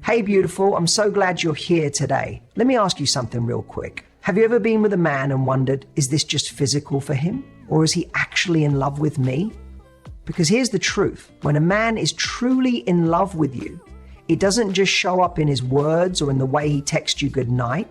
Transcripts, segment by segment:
Hey, beautiful, I'm so glad you're here today. Let me ask you something real quick. Have you ever been with a man and wondered, is this just physical for him? Or is he actually in love with me? Because here's the truth. When a man is truly in love with you, it doesn't just show up in his words or in the way he texts you good night.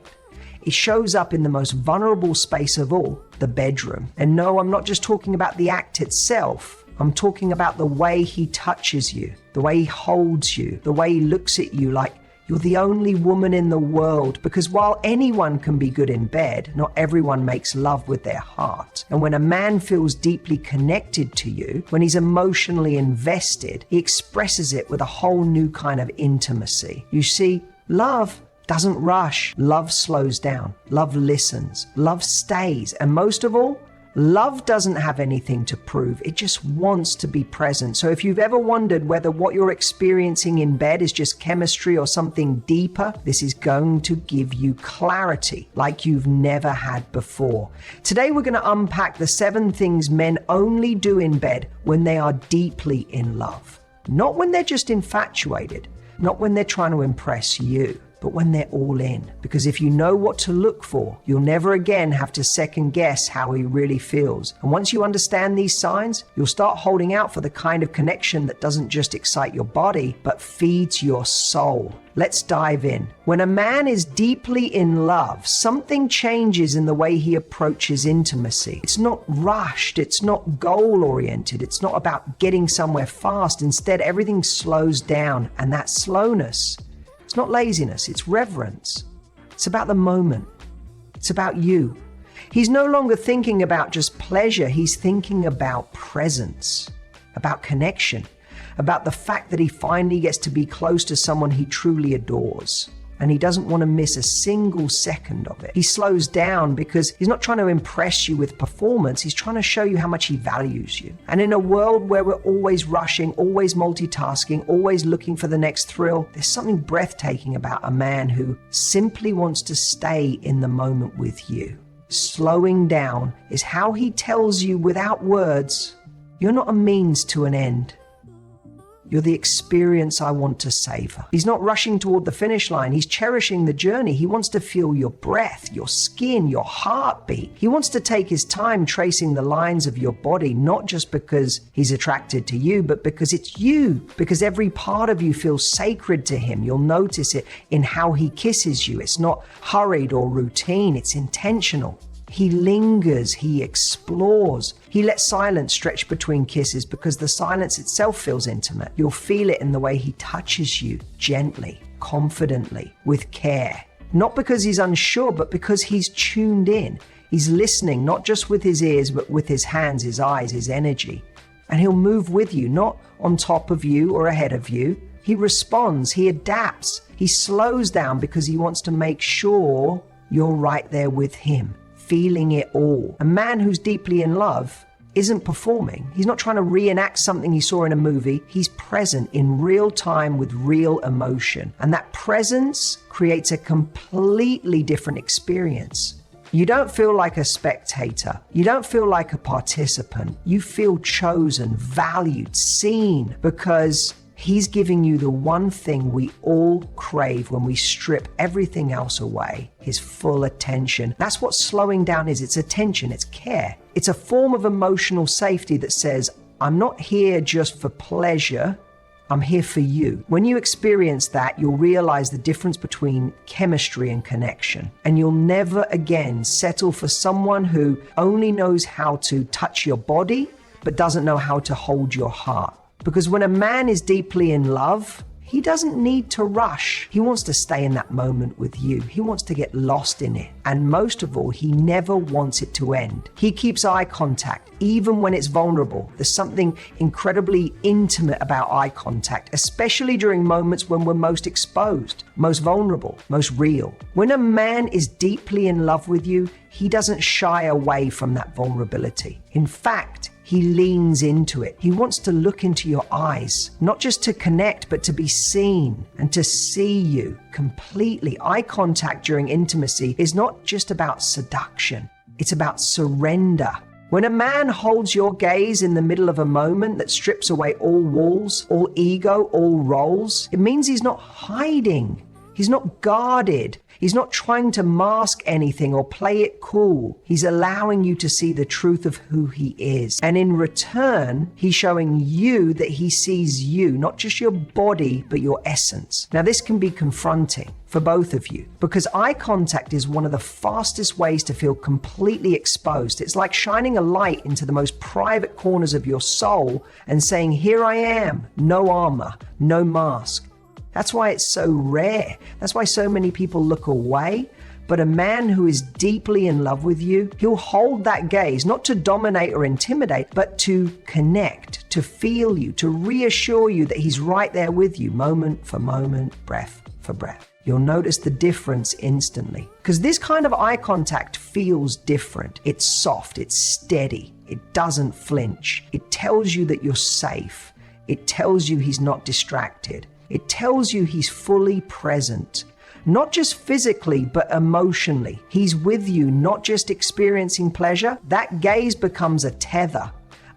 It shows up in the most vulnerable space of all, the bedroom. And no, I'm not just talking about the act itself. I'm talking about the way he touches you, the way he holds you, the way he looks at you like you're the only woman in the world. Because while anyone can be good in bed, not everyone makes love with their heart. And when a man feels deeply connected to you, when he's emotionally invested, he expresses it with a whole new kind of intimacy. You see, love doesn't rush. Love slows down. Love listens. Love stays. And most of all, love doesn't have anything to prove. It just wants to be present. So if you've ever wondered whether what you're experiencing in bed is just chemistry or something deeper, this is going to give you clarity like you've never had before. Today, we're going to unpack the 7 things men only do in bed when they are deeply in love. Not when they're just infatuated, not when they're trying to impress you, but when they're all in. Because if you know what to look for, you'll never again have to second guess how he really feels. And once you understand these signs, you'll start holding out for the kind of connection that doesn't just excite your body, but feeds your soul. Let's dive in. When a man is deeply in love, something changes in the way he approaches intimacy. It's not rushed. It's not goal-oriented. It's not about getting somewhere fast. Instead, everything slows down. And that slowness, it's not laziness, it's reverence. It's about the moment. It's about you. He's no longer thinking about just pleasure. He's thinking about presence, about connection, about the fact that he finally gets to be close to someone he truly adores. And he doesn't want to miss a single second of it. He slows down because he's not trying to impress you with performance. He's trying to show you how much he values you. And in a world where we're always rushing, always multitasking, always looking for the next thrill, there's something breathtaking about a man who simply wants to stay in the moment with you. Slowing down is how he tells you without words, you're not a means to an end. You're the experience I want to savor. He's not rushing toward the finish line. He's cherishing the journey. He wants to feel your breath, your skin, your heartbeat. He wants to take his time tracing the lines of your body, not just because he's attracted to you, but because it's you, because every part of you feels sacred to him. You'll notice it in how he kisses you. It's not hurried or routine. It's intentional. He lingers, he explores. He lets silence stretch between kisses because the silence itself feels intimate. You'll feel it in the way he touches you gently, confidently, with care. Not because he's unsure, but because he's tuned in. He's listening, not just with his ears, but with his hands, his eyes, his energy. And he'll move with you, not on top of you or ahead of you. He responds, he adapts, he slows down because he wants to make sure you're right there with him, feeling it all. A man who's deeply in love isn't performing. He's not trying to reenact something he saw in a movie. He's present in real time with real emotion. And that presence creates a completely different experience. You don't feel like a spectator. You don't feel like a participant. You feel chosen, valued, seen, because he's giving you the one thing we all crave when we strip everything else away, his full attention. That's what slowing down is. It's attention, it's care. It's a form of emotional safety that says, I'm not here just for pleasure, I'm here for you. When you experience that, you'll realize the difference between chemistry and connection. And you'll never again settle for someone who only knows how to touch your body, but doesn't know how to hold your heart. Because when a man is deeply in love, he doesn't need to rush. He wants to stay in that moment with you. He wants to get lost in it. And most of all, he never wants it to end. He keeps eye contact, even when it's vulnerable. There's something incredibly intimate about eye contact, especially during moments when we're most exposed, most vulnerable, most real. When a man is deeply in love with you, he doesn't shy away from that vulnerability. In fact, he leans into it. He wants to look into your eyes, not just to connect, but to be seen and to see you completely. Eye contact during intimacy is not just about seduction. It's about surrender. When a man holds your gaze in the middle of a moment that strips away all walls, all ego, all roles, it means he's not hiding. He's not guarded. He's not trying to mask anything or play it cool. He's allowing you to see the truth of who he is. And in return, he's showing you that he sees you, not just your body, but your essence. Now, this can be confronting for both of you because eye contact is one of the fastest ways to feel completely exposed. It's like shining a light into the most private corners of your soul and saying, "Here I am, no armor, no mask." That's why it's so rare. That's why so many people look away. But a man who is deeply in love with you, he'll hold that gaze, not to dominate or intimidate, but to connect, to feel you, to reassure you that he's right there with you, moment for moment, breath for breath. You'll notice the difference instantly. Because this kind of eye contact feels different. It's soft, it's steady, it doesn't flinch. It tells you that you're safe. It tells you he's not distracted. It tells you he's fully present, not just physically, but emotionally. He's with you, not just experiencing pleasure. That gaze becomes a tether,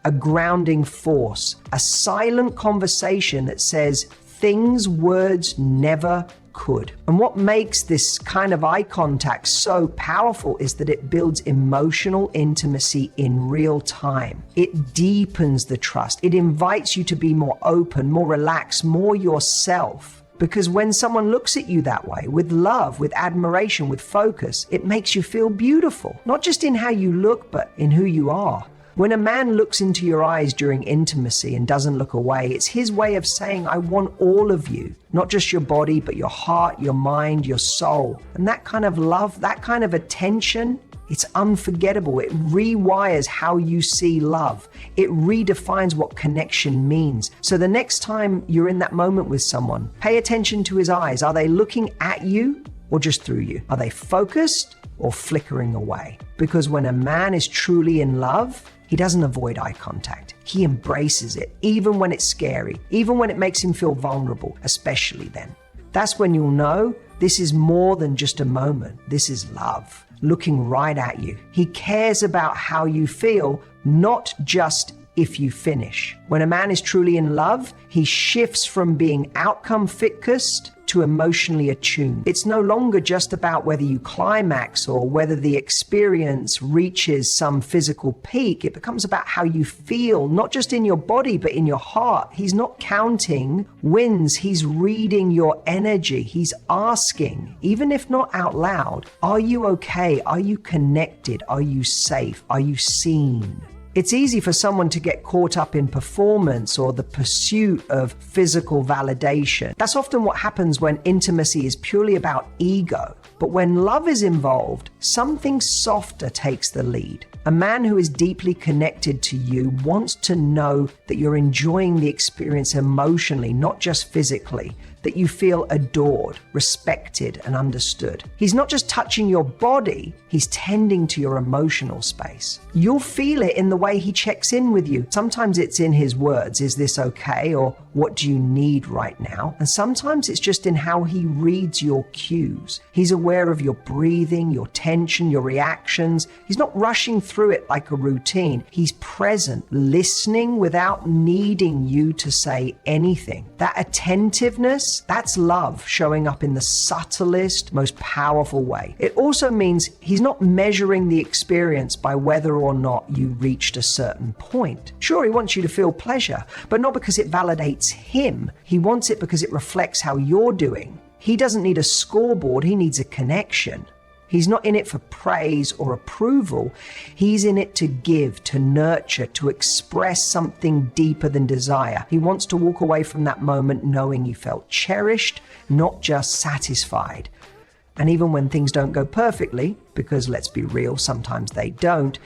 a grounding force, a silent conversation that says things words never could. And what makes this kind of eye contact so powerful is that it builds emotional intimacy in real time. It deepens the trust. It invites you to be more open, more relaxed, more yourself. Because when someone looks at you that way, with love, with admiration, with focus, it makes you feel beautiful, not just in how you look, but in who you are. When a man looks into your eyes during intimacy and doesn't look away, it's his way of saying, "I want all of you, not just your body, but your heart, your mind, your soul." And that kind of love, that kind of attention, it's unforgettable. It rewires how you see love. It redefines what connection means. So the next time you're in that moment with someone, pay attention to his eyes. Are they looking at you or just through you? Are they focused or flickering away? Because when a man is truly in love, he doesn't avoid eye contact. He embraces it, even when it's scary, even when it makes him feel vulnerable, especially then. That's when you'll know this is more than just a moment. This is love, looking right at you. He cares about how you feel, not just if you finish. When a man is truly in love, he shifts from being outcome focused to emotionally attuned. It's no longer just about whether you climax or whether the experience reaches some physical peak. It becomes about how you feel, not just in your body, but in your heart. He's not counting wins. He's reading your energy. He's asking, even if not out loud, are you okay? Are you connected? Are you safe? Are you seen? It's easy for someone to get caught up in performance or the pursuit of physical validation. That's often what happens when intimacy is purely about ego. But when love is involved, something softer takes the lead. A man who is deeply connected to you wants to know that you're enjoying the experience emotionally, not just physically, that you feel adored, respected, and understood. He's not just touching your body, he's tending to your emotional space. You'll feel it in the way he checks in with you. Sometimes it's in his words, "Is this okay?" or "What do you need right now?" And sometimes it's just in how he reads your cues. He's aware of your breathing, your tension, your reactions. He's not rushing through it like a routine. He's present, listening without needing you to say anything. That attentiveness, that's love showing up in the subtlest, most powerful way. It also means he's not measuring the experience by whether or not you reached a certain point. Sure, he wants you to feel pleasure, but not because it validates him. He wants it because it reflects how you're doing. He doesn't need a scoreboard, he needs a connection. He's not in it for praise or approval. He's in it to give, to nurture, to express something deeper than desire. He wants to walk away from that moment knowing you felt cherished, not just satisfied. And even when things don't go perfectly, because let's be real, sometimes they don't,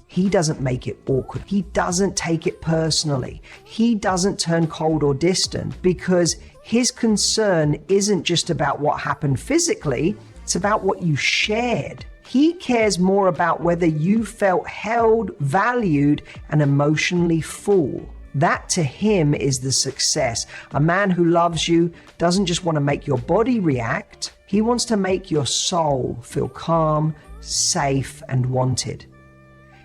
he doesn't make it awkward. He doesn't take it personally. He doesn't turn cold or distant because his concern isn't just about what happened physically, it's about what you shared. He cares more about whether you felt held, valued, and emotionally full. That to him is the success. A man who loves you doesn't just want to make your body react. He wants to make your soul feel calm, safe, and wanted.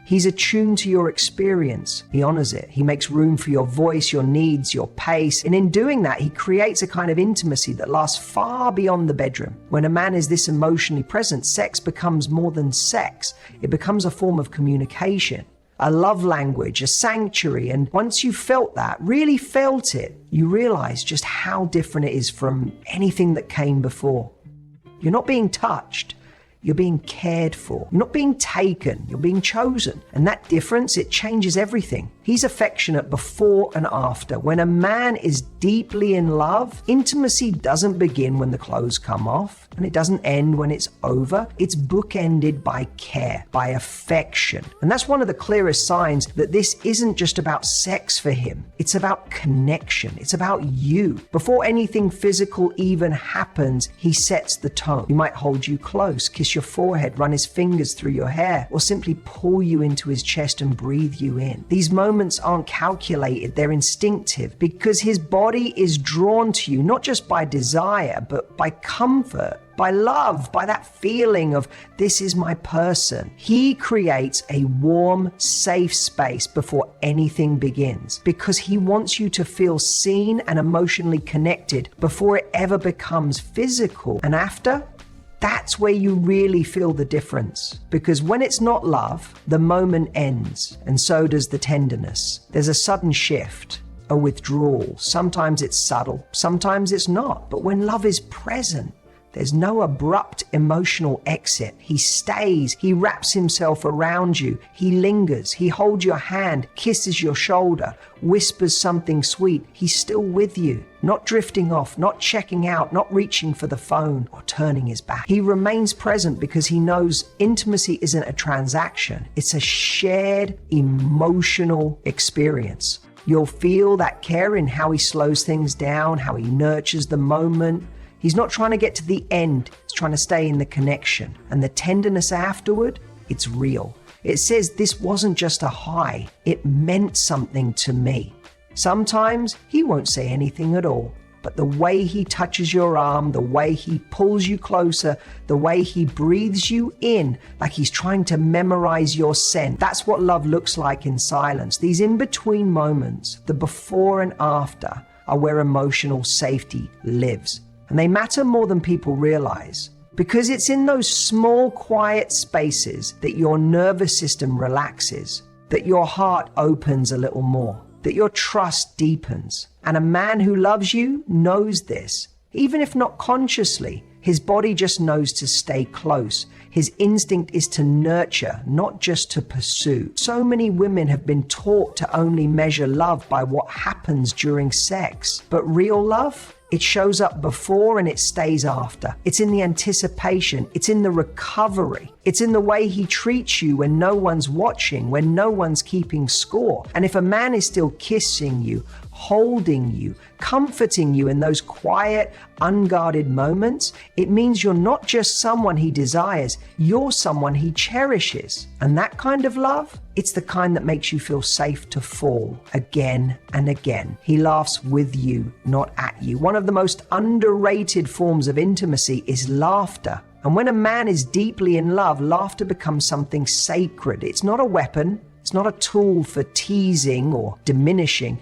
He's attuned to your experience. He honors it. He makes room for your voice, your needs, your pace. And in doing that, he creates a kind of intimacy that lasts far beyond the bedroom. When a man is this emotionally present, sex becomes more than sex. It becomes a form of communication, a love language, a sanctuary. And once you felt that, really felt it, you realize just how different it is from anything that came before. You're not being touched. You're being cared for. You're not being taken, you're being chosen. And that difference, it changes everything. He's affectionate before and after. When a man is deeply in love, intimacy doesn't begin when the clothes come off, and it doesn't end when it's over. It's bookended by care, by affection. And that's one of the clearest signs that this isn't just about sex for him. It's about connection. It's about you. Before anything physical even happens, he sets the tone. He might hold you close, kiss your forehead, run his fingers through your hair, or simply pull you into his chest and breathe you in. These moments aren't calculated, they're instinctive, because his body is drawn to you, not just by desire, but by comfort, by love, by that feeling of this is my person. He creates a warm, safe space before anything begins, because he wants you to feel seen and emotionally connected before it ever becomes physical. And after, that's where you really feel the difference. Because when it's not love, the moment ends, and so does the tenderness. There's a sudden shift, a withdrawal. Sometimes it's subtle, sometimes it's not. But when love is present, there's no abrupt emotional exit. He stays, he wraps himself around you, he lingers, he holds your hand, kisses your shoulder, whispers something sweet. He's still with you, not drifting off, not checking out, not reaching for the phone or turning his back. He remains present because he knows intimacy isn't a transaction. It's a shared emotional experience. You'll feel that care in how he slows things down, how he nurtures the moment. He's not trying to get to the end, he's trying to stay in the connection. And the tenderness afterward, it's real. It says this wasn't just a high, it meant something to me. Sometimes he won't say anything at all, but the way he touches your arm, the way he pulls you closer, the way he breathes you in, like he's trying to memorize your scent. That's what love looks like in silence. These in-between moments, the before and after, are where emotional safety lives. And they matter more than people realize, because it's in those small, quiet spaces that your nervous system relaxes, that your heart opens a little more, that your trust deepens. And a man who loves you knows this. Even if not consciously, his body just knows to stay close. His instinct is to nurture, not just to pursue. So many women have been taught to only measure love by what happens during sex. But real love? It shows up before and it stays after. It's in the anticipation. It's in the recovery. It's in the way he treats you when no one's watching, when no one's keeping score. And if a man is still kissing you, holding you, comforting you in those quiet, unguarded moments, it means you're not just someone he desires, you're someone he cherishes. And that kind of love, it's the kind that makes you feel safe to fall again and again. He laughs with you, not at you. One of the most underrated forms of intimacy is laughter. And when a man is deeply in love, laughter becomes something sacred. It's not a weapon. It's not a tool for teasing or diminishing.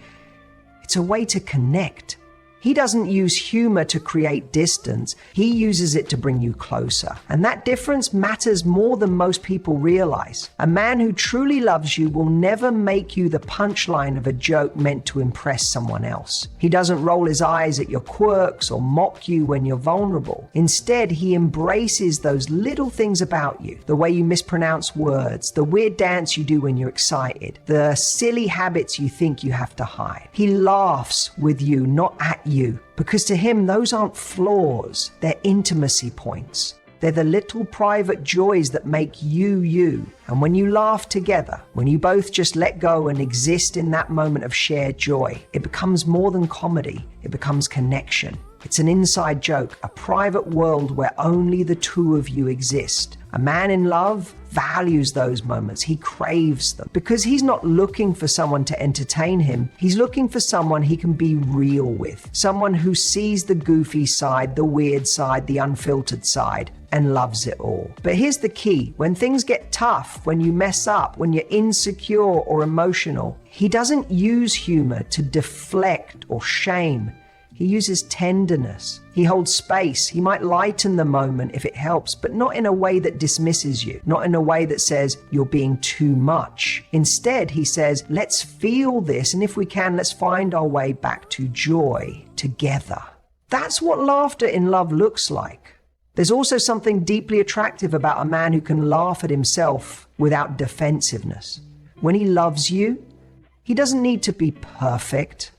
It's a way to connect. He doesn't use humor to create distance. He uses it to bring you closer. And that difference matters more than most people realize. A man who truly loves you will never make you the punchline of a joke meant to impress someone else. He doesn't roll his eyes at your quirks or mock you when you're vulnerable. Instead, he embraces those little things about you. The way you mispronounce words, the weird dance you do when you're excited, the silly habits you think you have to hide. He laughs with you, not at you, because to him those aren't flaws, they're intimacy points. They're the little private joys that make you you. And when you laugh together, when you both just let go and exist in that moment of shared joy, it becomes more than comedy, it becomes connection. It's an inside joke, a private world where only the two of you exist. A man in love values those moments. He craves them because he's not looking for someone to entertain him. He's looking for someone he can be real with. Someone who sees the goofy side, the weird side, the unfiltered side. and loves it all. But here's the key. When things get tough, when you mess up, when you're insecure or emotional, he doesn't use humor to deflect or shame. He uses tenderness. He holds space. He might lighten the moment if it helps, but not in a way that dismisses you, not in a way that says you're being too much. Instead, he says, let's feel this, and if we can, let's find our way back to joy together. That's what laughter in love looks like. There's also something deeply attractive about a man who can laugh at himself without defensiveness. When he loves you, he doesn't need to be perfect.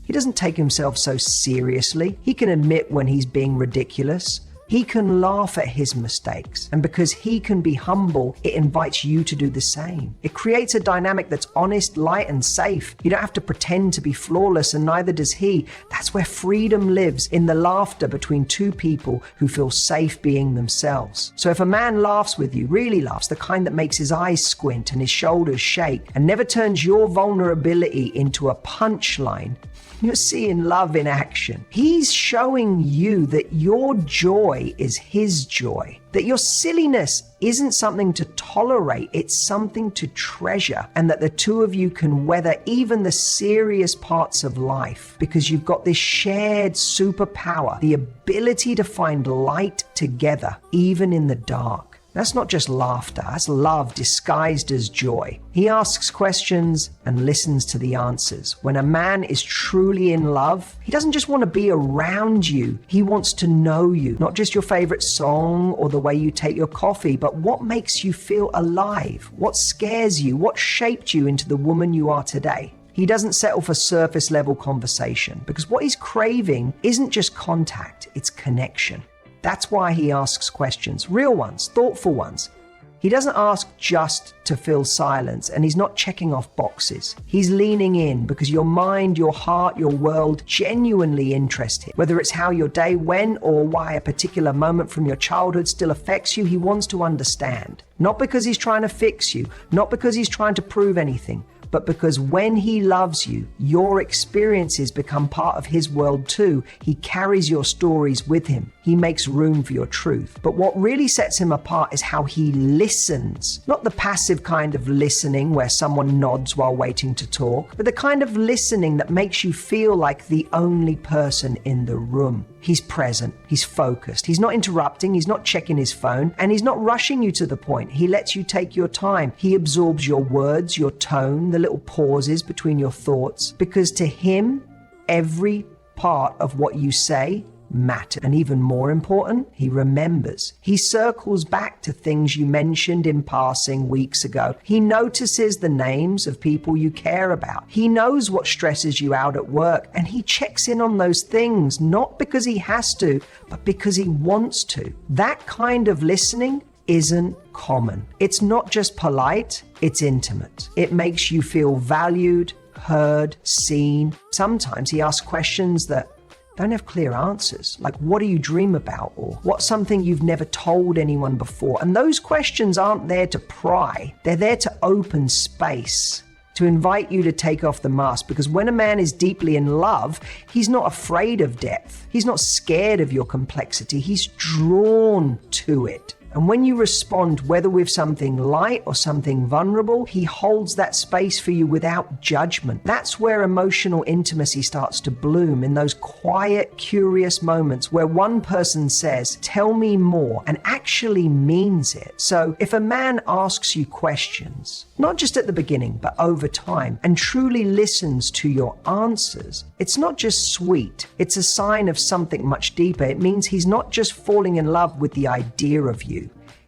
He doesn't take himself so seriously. He can admit when he's being ridiculous. He can laugh at his mistakes. And because he can be humble, it invites you to do the same. It creates a dynamic that's honest, light, and safe. You don't have to pretend to be flawless, and neither does he. That's where freedom lives, in the laughter between two people who feel safe being themselves. So if a man laughs with you, really laughs, the kind that makes his eyes squint and his shoulders shake, and never turns your vulnerability into a punchline, you're seeing love in action. He's showing you that your joy is his joy, that your silliness isn't something to tolerate, it's something to treasure, and that the two of you can weather even the serious parts of life because you've got this shared superpower, the ability to find light together, even in the dark. That's not just laughter, that's love disguised as joy. He asks questions and listens to the answers. When a man is truly in love, he doesn't just want to be around you, he wants to know you. Not just your favorite song or the way you take your coffee, but what makes you feel alive, what scares you, what shaped you into the woman you are today. He doesn't settle for surface level conversation because what he's craving isn't just contact, it's connection. That's why he asks questions, real ones, thoughtful ones. He doesn't ask just to fill silence, and he's not checking off boxes. He's leaning in because your mind, your heart, your world genuinely interest him. Whether it's how your day went or why a particular moment from your childhood still affects you, he wants to understand. Not because he's trying to fix you, not because he's trying to prove anything, but because when he loves you, your experiences become part of his world too. He carries your stories with him. He makes room for your truth. But what really sets him apart is how he listens. Not the passive kind of listening where someone nods while waiting to talk, but the kind of listening that makes you feel like the only person in the room. He's present, he's focused, he's not interrupting, he's not checking his phone, and he's not rushing you to the point. He lets you take your time. He absorbs your words, your tone, the little pauses between your thoughts, because to him, every part of what you say matter. And even more important, he remembers. He circles back to things you mentioned in passing weeks ago. He notices the names of people you care about. He knows what stresses you out at work, and he checks in on those things, not because he has to, but because he wants to. That kind of listening isn't common. It's not just polite, it's intimate. It makes you feel valued, heard, seen. Sometimes he asks questions that don't have clear answers, like what do you dream about, or what's something you've never told anyone before? And those questions aren't there to pry, they're there to open space, to invite you to take off the mask. Because when a man is deeply in love, he's not afraid of depth, he's not scared of your complexity, he's drawn to it. And when you respond, whether with something light or something vulnerable, he holds that space for you without judgment. That's where emotional intimacy starts to bloom, in those quiet, curious moments where one person says, "Tell me more," and actually means it. So if a man asks you questions, not just at the beginning, but over time, and truly listens to your answers, it's not just sweet. It's a sign of something much deeper. It means he's not just falling in love with the idea of you.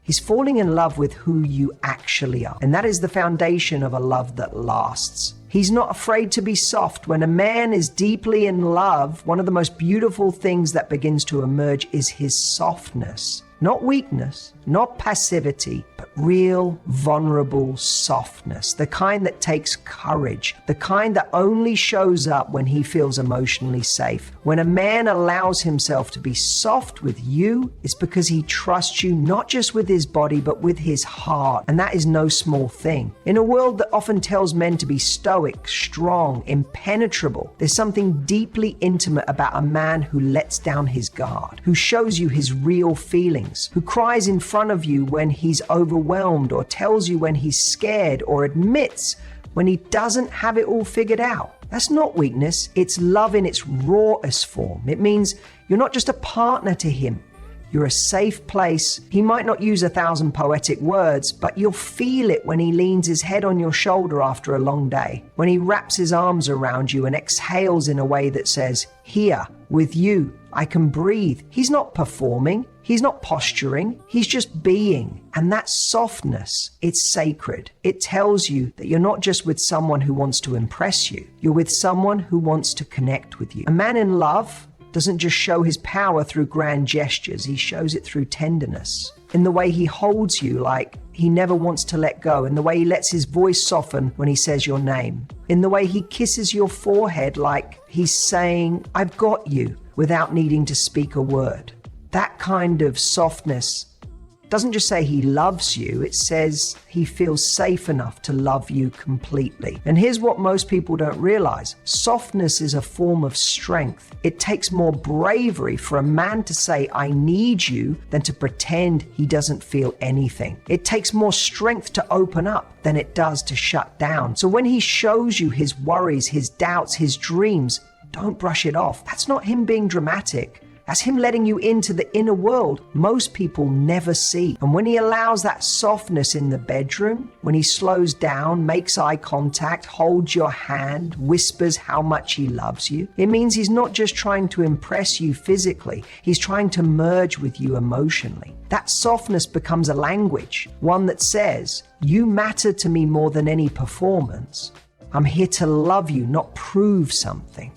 He's falling in love with who you actually are. And that is the foundation of a love that lasts. He's not afraid to be soft. When a man is deeply in love, one of the most beautiful things that begins to emerge is his softness. Not weakness, not passivity, but real, vulnerable softness, the kind that takes courage, the kind that only shows up when he feels emotionally safe. When a man allows himself to be soft with you, it's because he trusts you not just with his body, but with his heart. And that is no small thing. In a world that often tells men to be stoic, strong, impenetrable, there's something deeply intimate about a man who lets down his guard, who shows you his real feelings, who cries in front of you when he's overwhelmed, or tells you when he's scared, or admits when he doesn't have it all figured out. That's not weakness, it's love in its rawest form. It means you're not just a partner to him, you're a safe place. He might not use 1,000 poetic words, but you'll feel it when he leans his head on your shoulder after a long day, when he wraps his arms around you and exhales in a way that says, "Here, with you, I can breathe." He's not performing, he's not posturing, he's just being. And that softness, it's sacred. It tells you that you're not just with someone who wants to impress you, you're with someone who wants to connect with you. A man in love doesn't just show his power through grand gestures, he shows it through tenderness. In the way he holds you like he never wants to let go, in the way he lets his voice soften when he says your name, in the way he kisses your forehead like he's saying, "I've got you," without needing to speak a word. That kind of softness doesn't just say he loves you, it says he feels safe enough to love you completely. And here's what most people don't realize. Softness is a form of strength. It takes more bravery for a man to say, "I need you," than to pretend he doesn't feel anything. It takes more strength to open up than it does to shut down. So when he shows you his worries, his doubts, his dreams, don't brush it off. That's not him being dramatic. That's him letting you into the inner world most people never see. And when he allows that softness in the bedroom, when he slows down, makes eye contact, holds your hand, whispers how much he loves you, it means he's not just trying to impress you physically, he's trying to merge with you emotionally. That softness becomes a language, one that says, "You matter to me more than any performance. I'm here to love you, not prove something."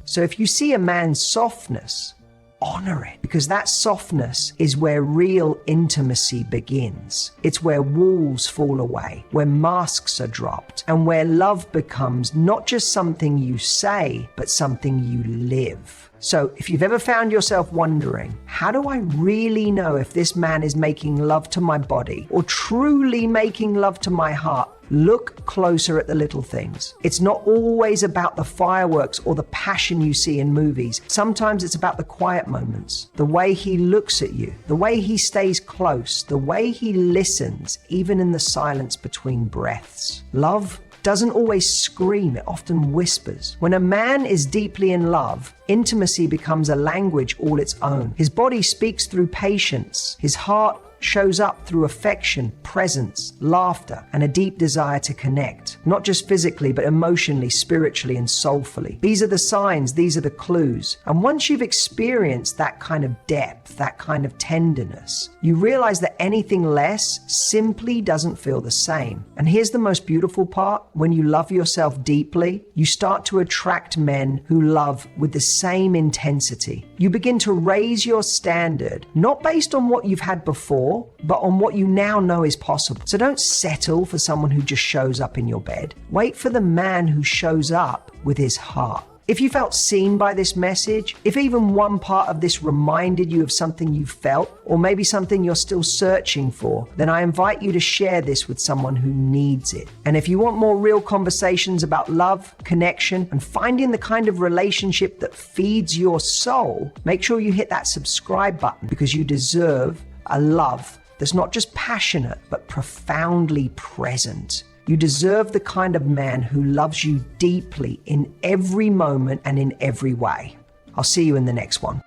So if you see a man's softness, honor it, because that softness is where real intimacy begins. It's where walls fall away, where masks are dropped, and where love becomes not just something you say, but something you live. So if you've ever found yourself wondering, how do I really know if this man is making love to my body or truly making love to my heart? Look closer at the little things. It's not always about the fireworks or the passion you see in movies. Sometimes it's about the quiet moments, the way he looks at you, the way he stays close, the way he listens, even in the silence between breaths. Love doesn't always scream, it often whispers. When a man is deeply in love, intimacy becomes a language all its own. His body speaks through patience, his heart shows up through affection, presence, laughter, and a deep desire to connect, not just physically, but emotionally, spiritually, and soulfully. These are the signs, these are the clues. And once you've experienced that kind of depth, that kind of tenderness, you realize that anything less simply doesn't feel the same. And here's the most beautiful part. When you love yourself deeply, you start to attract men who love with the same intensity. You begin to raise your standard, not based on what you've had before, but on what you now know is possible. So don't settle for someone who just shows up in your bed. Wait for the man who shows up with his heart. If you felt seen by this message, if even one part of this reminded you of something you felt, or maybe something you're still searching for, then I invite you to share this with someone who needs it. And if you want more real conversations about love, connection, and finding the kind of relationship that feeds your soul, make sure you hit that subscribe button, because you deserve a love that's not just passionate, but profoundly present. You deserve the kind of man who loves you deeply in every moment and in every way. I'll see you in the next one.